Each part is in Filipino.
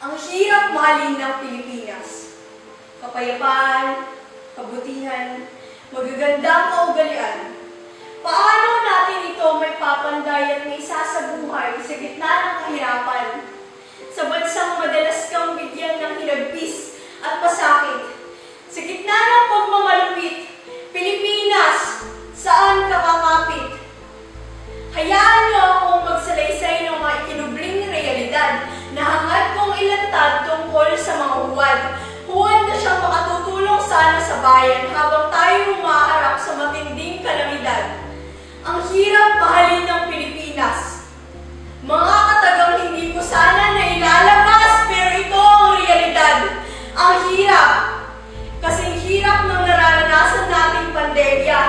Ang hirap mahalin ng Pilipinas. Kapayapaan, kabutihan, magagandang kaugalian. Paano natin ito may papanday at may isasabuhay sa gitna ng kahirapan? Sa bansang madalas kang bigyan ng hinagpis at pasakit. Sa gitna ng pagmamalupit, Pilipinas, saan ka kakapit? Hayaan niyo akong magsalaysay ng mga ikinubling realidad na hangad kong ilantad tungkol sa mga huwad. Huwad na siyang makatutulong sana sa bayan habang tayo humaharap sa matinding kalamidad. Ang hirap mahalin ng Pilipinas. Mga katagang hindi ko sana na ilalabas, pero ito ang realidad. Ang hirap. Kasing hirap ng nararanasan nating pandemya.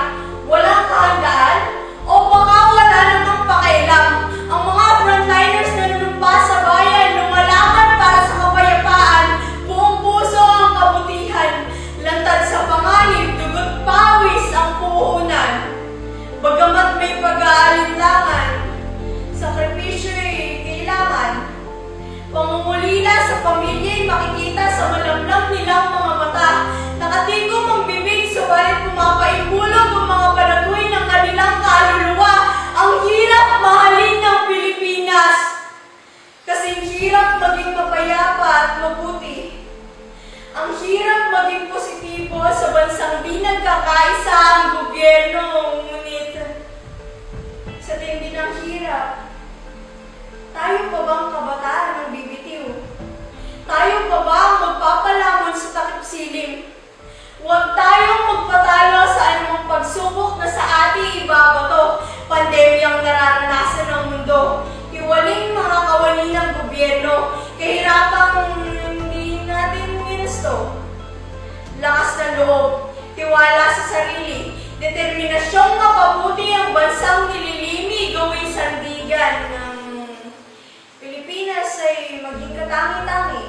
Walang kahandaan o baka wala namang pakialam. Ang mga frontliners na nanumpa sa bayan, lumalaban para sa kapayapaan, buong puso ang kabutihan, lantad sa panganib, dugot pawis ang puhunan. Bagamat may pag-aalinlangan, sakripisyo'y kailangan. Pangungulila sa pamilya'y makikita sa malamlam nilang mga mata. Nakatigom ang bibig, subalit pumapaibulog ang mga palatuin ng kanilang kaluluwa. Ang hirap mahalin ng Pilipinas. Kasing hirap maging mapayapa at mabuti. Ang hirap maging positibo sa bansang di nagkakaisa ang gobyerno. Ngunit, sa tindi ng hirap, tayo pa bang kabataan ng bibitiw? Tayo pa ba ang magpapalamon sa takip silim? Huwag tayong magpatalo sa anumang pagsubok na sa ating ibabato. Pandemyang nararanasan ng mundo. Hiwaling mga kawani ng gobyerno. Kahirapang hindi natin ginusto. Lakas ng loob. Tiwala sa sarili. Determinasyong mapabuti ang bansang nililimi gawing sandigan ng Pilipinas ay maging katangi-tangi.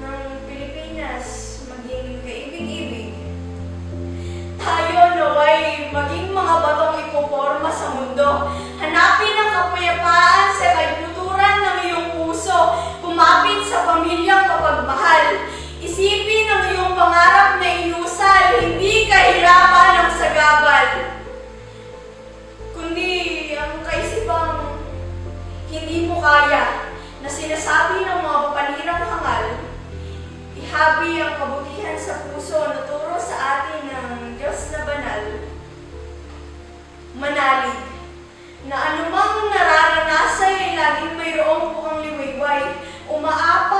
Ng Pilipinas maging kaibig-ibig. Tayo naway maging mga batong ipoporma sa mundo. Hanapin ang kapayapaan sa kaibuturan ng iyong puso. Kumapit sa pamilyang kapagmahal. Isipin ang iyong pangarap na inusal, hindi kahirapan ang sagabal. Kundi ang kaisipang hindi mo kaya na sinasabi ng mga papanirang hangal. Ihabi ang kabutihan sa puso na turo sa atin ng Diyos na banal. Manalig na anumang nararanasan ay laging mayroong bukang liwayway, umaapa